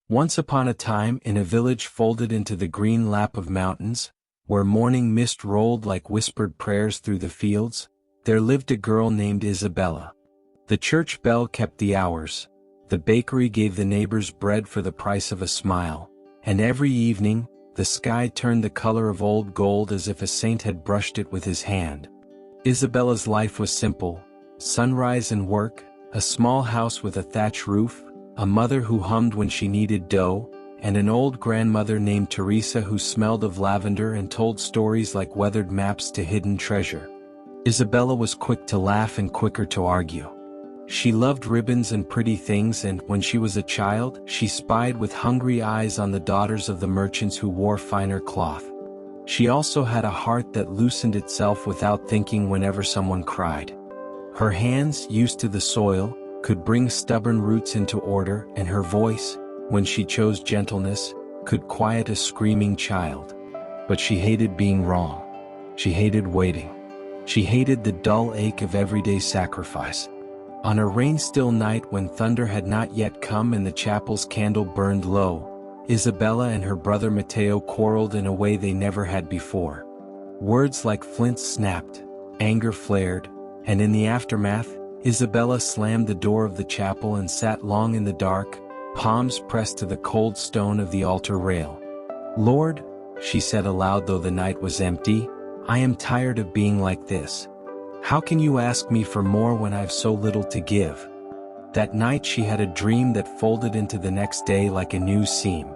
Once upon a time in a village folded into the green lap of mountains, where morning mist rolled like whispered prayers through the fields, there lived a girl named Isabella. The church bell kept the hours, the bakery gave the neighbors bread for the price of a smile, and every evening, the sky turned the color of old gold as if a saint had brushed it with his hand. Isabella's life was simple: sunrise and work, a small house with a thatch roof, a mother who hummed when she kneaded dough, and an old grandmother named Teresa who smelled of lavender and told stories like weathered maps to hidden treasure. Isabella was quick to laugh and quicker to argue. She loved ribbons and pretty things, and when she was a child, she spied with hungry eyes on the daughters of the merchants who wore finer cloth. She also had a heart that loosened itself without thinking whenever someone cried. Her hands, used to the soil, could bring stubborn roots into order, and her voice, when she chose gentleness, could quiet a screaming child. But she hated being wrong. She hated waiting. She hated the dull ache of everyday sacrifice. On a rain-still night when thunder had not yet come and the chapel's candle burned low, Isabella and her brother Matteo quarreled in a way they never had before. Words like flints snapped, anger flared, and in the aftermath, Isabella slammed the door of the chapel and sat long in the dark, palms pressed to the cold stone of the altar rail. "Lord," she said aloud though the night was empty, "I am tired of being like this. How can you ask me for more when I have so little to give?" That night she had a dream that folded into the next day like a new seam.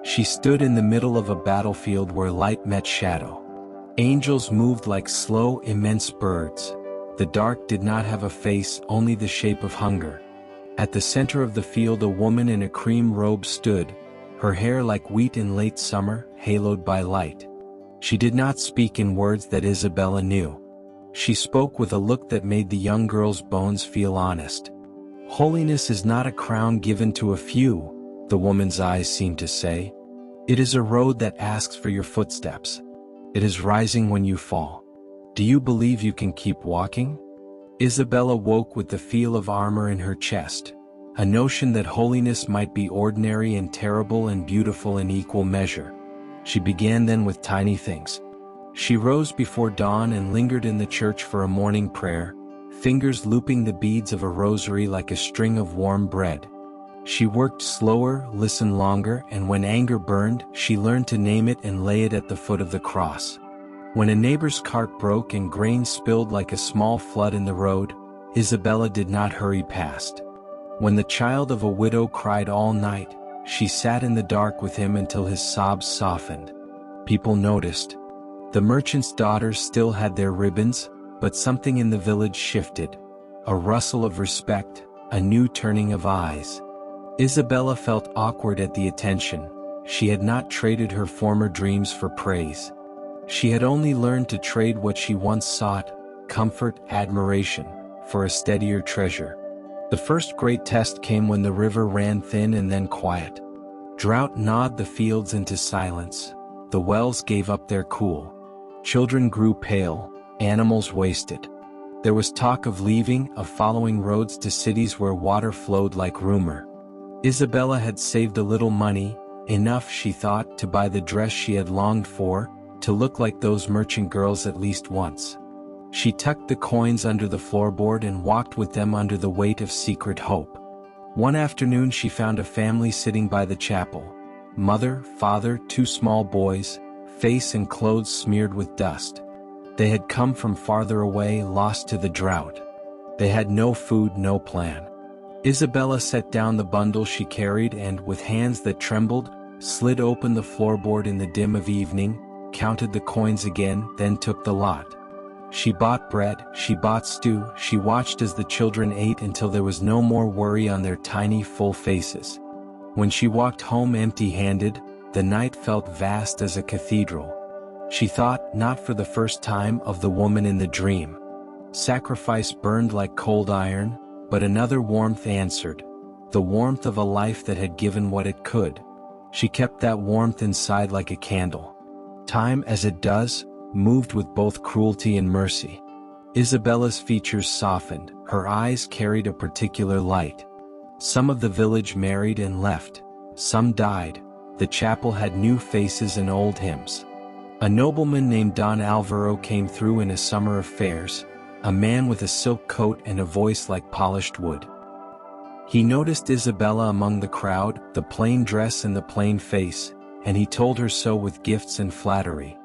She stood in the middle of a battlefield where light met shadow. Angels moved like slow, immense birds. The dark did not have a face, only the shape of hunger. At the center of the field a woman in a cream robe stood, her hair like wheat in late summer, haloed by light. She did not speak in words that Isabella knew. She spoke with a look that made the young girl's bones feel honest. "Holiness is not a crown given to a few," the woman's eyes seemed to say. "It is a road that asks for your footsteps. It is rising when you fall. Do you believe you can keep walking?" Isabella woke with the feel of armor in her chest, a notion that holiness might be ordinary and terrible and beautiful in equal measure. She began then with tiny things. She rose before dawn and lingered in the church for a morning prayer, fingers looping the beads of a rosary like a string of warm bread. She worked slower, listened longer, and when anger burned, she learned to name it and lay it at the foot of the cross. When a neighbor's cart broke and grain spilled like a small flood in the road, Isabella did not hurry past. When the child of a widow cried all night, she sat in the dark with him until his sobs softened. People noticed. The merchant's daughters still had their ribbons, but something in the village shifted. A rustle of respect, a new turning of eyes. Isabella felt awkward at the attention. She had not traded her former dreams for praise. She had only learned to trade what she once sought, comfort, admiration, for a steadier treasure. The first great test came when the river ran thin and then quiet. Drought gnawed the fields into silence. The wells gave up their cool. Children grew pale, animals wasted. There was talk of leaving, of following roads to cities where water flowed like rumor. Isabella had saved a little money, enough, she thought, to buy the dress she had longed for, to look like those merchant girls at least once. She tucked the coins under the floorboard and walked with them under the weight of secret hope. One afternoon she found a family sitting by the chapel. Mother, father, two small boys, face and clothes smeared with dust. They had come from farther away, lost to the drought. They had no food, no plan. Isabella set down the bundle she carried and, with hands that trembled, slid open the floorboard in the dim of evening, counted the coins again, then took the lot. She bought bread, she bought stew, she watched as the children ate until there was no more worry on their tiny, full faces. When she walked home empty-handed, the night felt vast as a cathedral. She thought, not for the first time, of the woman in the dream. Sacrifice burned like cold iron, but another warmth answered, the warmth of a life that had given what it could. She kept that warmth inside like a candle. Time, as it does, moved with both cruelty and mercy. Isabella's features softened, her eyes carried a particular light. Some of the village married and left. Some died. The chapel had new faces and old hymns. A nobleman named Don Alvaro came through in a summer of fairs, a man with a silk coat and a voice like polished wood. He noticed Isabella among the crowd, the plain dress and the plain face, and he told her so with gifts and flattery.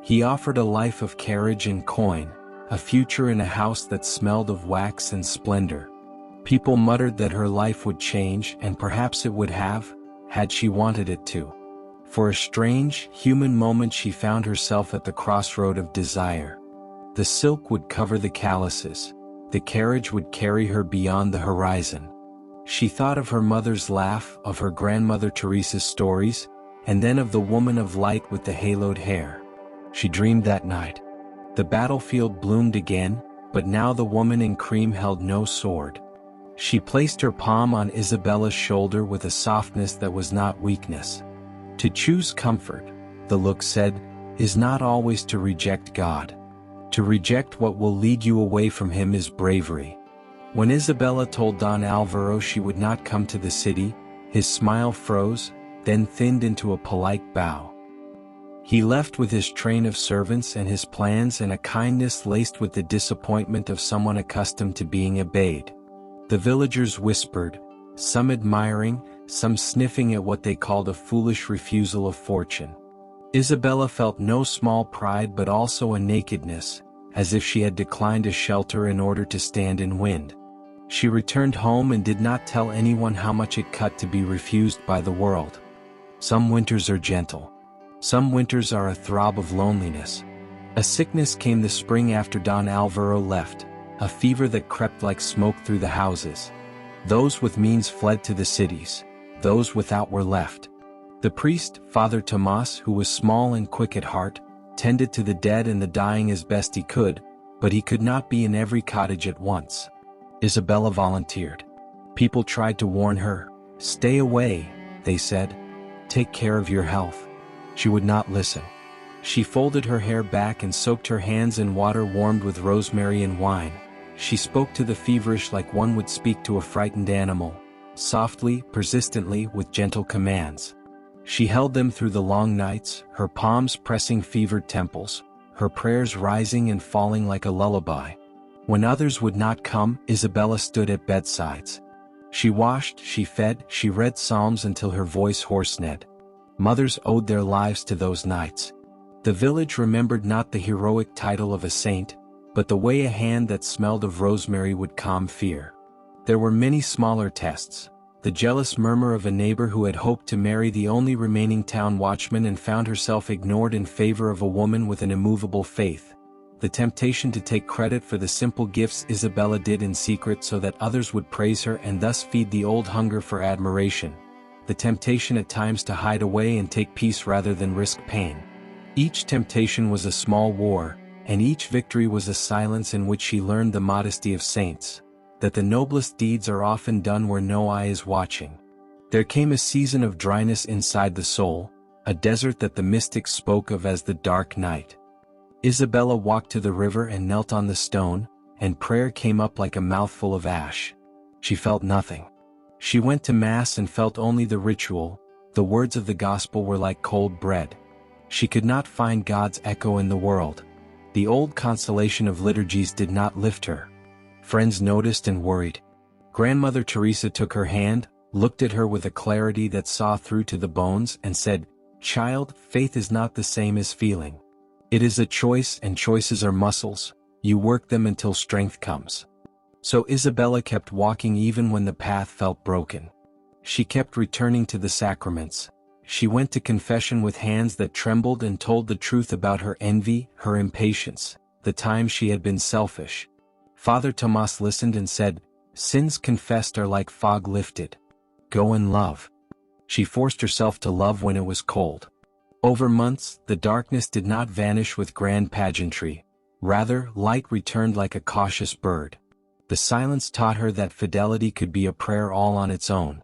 He offered a life of carriage and coin, a future in a house that smelled of wax and splendor. People muttered that her life would change, and perhaps it would have, had she wanted it to. For a strange, human moment she found herself at the crossroad of desire. The silk would cover the calluses, the carriage would carry her beyond the horizon. She thought of her mother's laugh, of her grandmother Teresa's stories, and then of the woman of light with the haloed hair. She dreamed that night. The battlefield bloomed again, but now the woman in cream held no sword. She placed her palm on Isabella's shoulder with a softness that was not weakness. To choose comfort, the look said, is not always to reject God. To reject what will lead you away from Him is bravery. When Isabella told Don Alvaro she would not come to the city, his smile froze, then thinned into a polite bow. He left with his train of servants and his plans and a kindness laced with the disappointment of someone accustomed to being obeyed. The villagers whispered, some admiring, some sniffing at what they called a foolish refusal of fortune. Isabella felt no small pride but also a nakedness, as if she had declined a shelter in order to stand in wind. She returned home and did not tell anyone how much it cut to be refused by the world. Some winters are gentle. Some winters are a throb of loneliness. A sickness came the spring after Don Alvaro left, a fever that crept like smoke through the houses. Those with means fled to the cities. Those without were left. The priest, Father Tomas, who was small and quick at heart, tended to the dead and the dying as best he could, but he could not be in every cottage at once. Isabella volunteered. People tried to warn her. Stay away, they said. Take care of your health. She would not listen. She folded her hair back and soaked her hands in water warmed with rosemary and wine. She spoke to the feverish like one would speak to a frightened animal, softly, persistently, with gentle commands. She held them through the long nights, her palms pressing fevered temples, her prayers rising and falling like a lullaby. When others would not come, Isabella stood at bedsides. She washed, she fed, she read psalms until her voice hoarsened. Mothers owed their lives to those nights. The village remembered not the heroic title of a saint, but the way a hand that smelled of rosemary would calm fear. There were many smaller tests. The jealous murmur of a neighbor who had hoped to marry the only remaining town watchman and found herself ignored in favor of a woman with an immovable faith. The temptation to take credit for the simple gifts Isabella did in secret so that others would praise her and thus feed the old hunger for admiration. The temptation at times to hide away and take peace rather than risk pain. Each temptation was a small war, and each victory was a silence in which she learned the modesty of saints, that the noblest deeds are often done where no eye is watching. There came a season of dryness inside the soul, a desert that the mystics spoke of as the dark night. Isabella walked to the river and knelt on the stone, and prayer came up like a mouthful of ash. She felt nothing. She went to Mass and felt only the ritual. The words of the gospel were like cold bread. She could not find God's echo in the world. The old consolation of liturgies did not lift her. Friends noticed and worried. Grandmother Teresa took her hand, looked at her with a clarity that saw through to the bones, and said, "Child, faith is not the same as feeling. It is a choice, and choices are muscles. You work them until strength comes." So Isabella kept walking even when the path felt broken. She kept returning to the sacraments. She went to confession with hands that trembled and told the truth about her envy, her impatience, the times she had been selfish. Father Tomas listened and said, "Sins confessed are like fog lifted. Go and love." She forced herself to love when it was cold. Over months, the darkness did not vanish with grand pageantry. Rather, light returned like a cautious bird. The silence taught her that fidelity could be a prayer all on its own.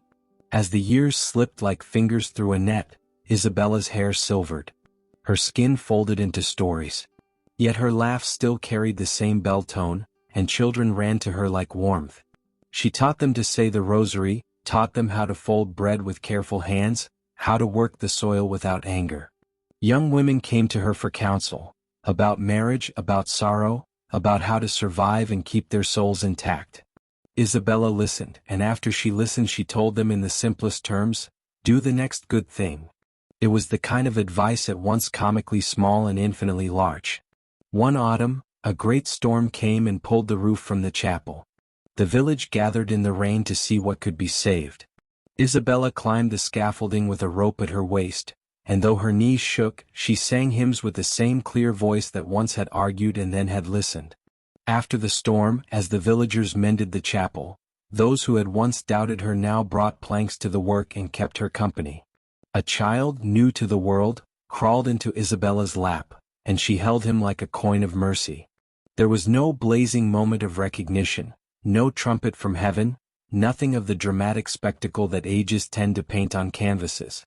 As the years slipped like fingers through a net, Isabella's hair silvered. Her skin folded into stories. Yet her laugh still carried the same bell tone, and children ran to her like warmth. She taught them to say the Rosary, taught them how to fold bread with careful hands, how to work the soil without anger. Young women came to her for counsel, about marriage, about sorrow, about how to survive and keep their souls intact. Isabella listened, and after she listened she told them in the simplest terms, "Do the next good thing." It was the kind of advice at once comically small and infinitely large. One autumn, a great storm came and pulled the roof from the chapel. The village gathered in the rain to see what could be saved. Isabella climbed the scaffolding with a rope at her waist, and though her knees shook, she sang hymns with the same clear voice that once had argued and then had listened. After the storm, as the villagers mended the chapel, those who had once doubted her now brought planks to the work and kept her company. A child, new to the world, crawled into Isabella's lap, and she held him like a coin of mercy. There was no blazing moment of recognition, no trumpet from heaven, nothing of the dramatic spectacle that ages tend to paint on canvases.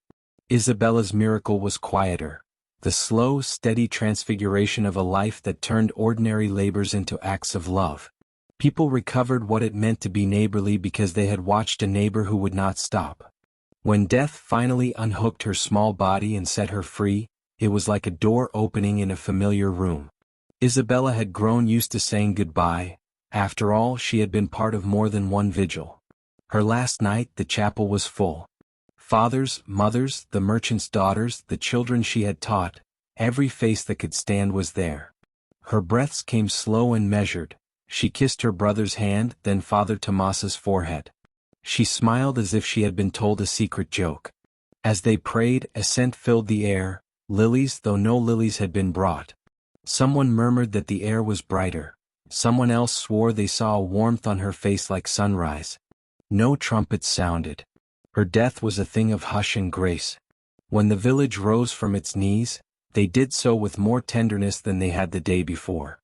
Isabella's miracle was quieter, the slow, steady transfiguration of a life that turned ordinary labors into acts of love. People recovered what it meant to be neighborly because they had watched a neighbor who would not stop. When death finally unhooked her small body and set her free, it was like a door opening in a familiar room. Isabella had grown used to saying goodbye. After all, she had been part of more than one vigil. Her last night, the chapel was full. Fathers, mothers, the merchants' daughters, the children she had taught, every face that could stand was there. Her breaths came slow and measured. She kissed her brother's hand, then Father Tomas's forehead. She smiled as if she had been told a secret joke. As they prayed, a scent filled the air, lilies, though no lilies had been brought. Someone murmured that the air was brighter. Someone else swore they saw a warmth on her face like sunrise. No trumpets sounded. Her death was a thing of hush and grace. When the village rose from its knees, they did so with more tenderness than they had the day before.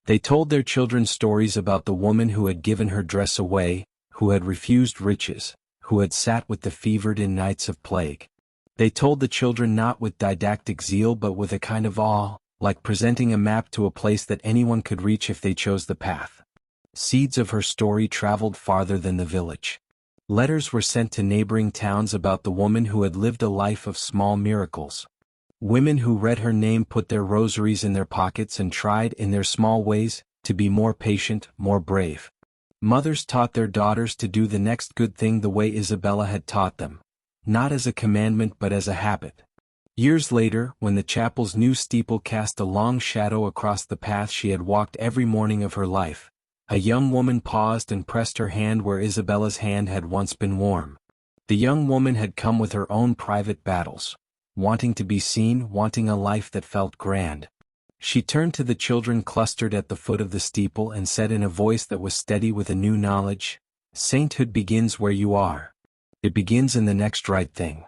They told their children stories about the woman who had given her dress away, who had refused riches, who had sat with the fevered in nights of plague. They told the children not with didactic zeal but with a kind of awe, like presenting a map to a place that anyone could reach if they chose the path. Seeds of her story traveled farther than the village. Letters were sent to neighboring towns about the woman who had lived a life of small miracles. Women who read her name put their rosaries in their pockets and tried, in their small ways, to be more patient, more brave. Mothers taught their daughters to do the next good thing the way Isabella had taught them, not as a commandment but as a habit. Years later, when the chapel's new steeple cast a long shadow across the path she had walked every morning of her life, a young woman paused and pressed her hand where Isabella's hand had once been warm. The young woman had come with her own private battles, wanting to be seen, wanting a life that felt grand. She turned to the children clustered at the foot of the steeple and said in a voice that was steady with a new knowledge, "Sainthood begins where you are. It begins in the next right thing."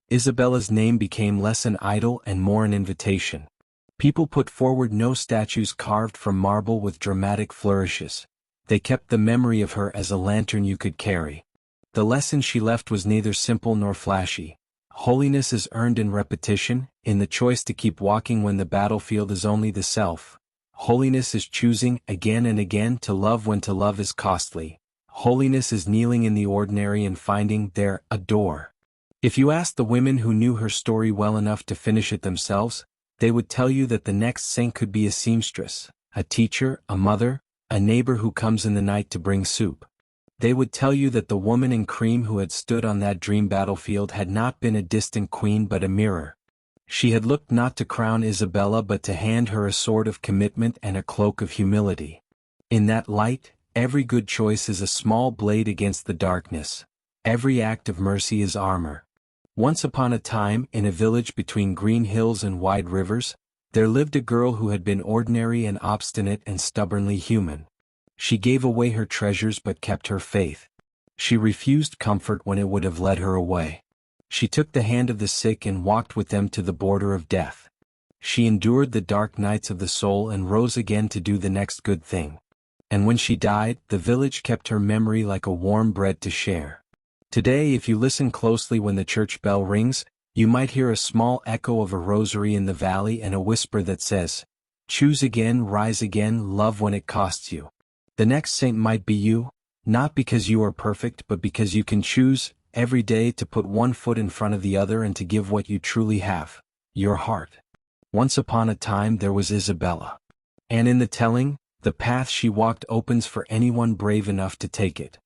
Isabella's name became less an idol and more an invitation. People put forward no statues carved from marble with dramatic flourishes. They kept the memory of her as a lantern you could carry. The lesson she left was neither simple nor flashy. Holiness is earned in repetition, in the choice to keep walking when the battlefield is only the self. Holiness is choosing, again and again, to love when to love is costly. Holiness is kneeling in the ordinary and finding there a door. If you ask the women who knew her story well enough to finish it themselves, they would tell you that the next saint could be a seamstress, a teacher, a mother, a neighbor who comes in the night to bring soup. They would tell you that the woman in cream who had stood on that dream battlefield had not been a distant queen but a mirror. She had looked not to crown Isabella but to hand her a sword of commitment and a cloak of humility. In that light, every good choice is a small blade against the darkness. Every act of mercy is armor. Once upon a time, in a village between green hills and wide rivers, there lived a girl who had been ordinary and obstinate and stubbornly human. She gave away her treasures but kept her faith. She refused comfort when it would have led her away. She took the hand of the sick and walked with them to the border of death. She endured the dark nights of the soul and rose again to do the next good thing. And when she died, the village kept her memory like a warm bread to share. Today, if you listen closely when the church bell rings, you might hear a small echo of a rosary in the valley and a whisper that says, "Choose again, rise again, love when it costs you." The next saint might be you, Not because you are perfect but because you can choose, every day, to put one foot in front of the other and to give what you truly have, your heart. Once upon a time there was Isabella. And in the telling, the path she walked opens for anyone brave enough to take it.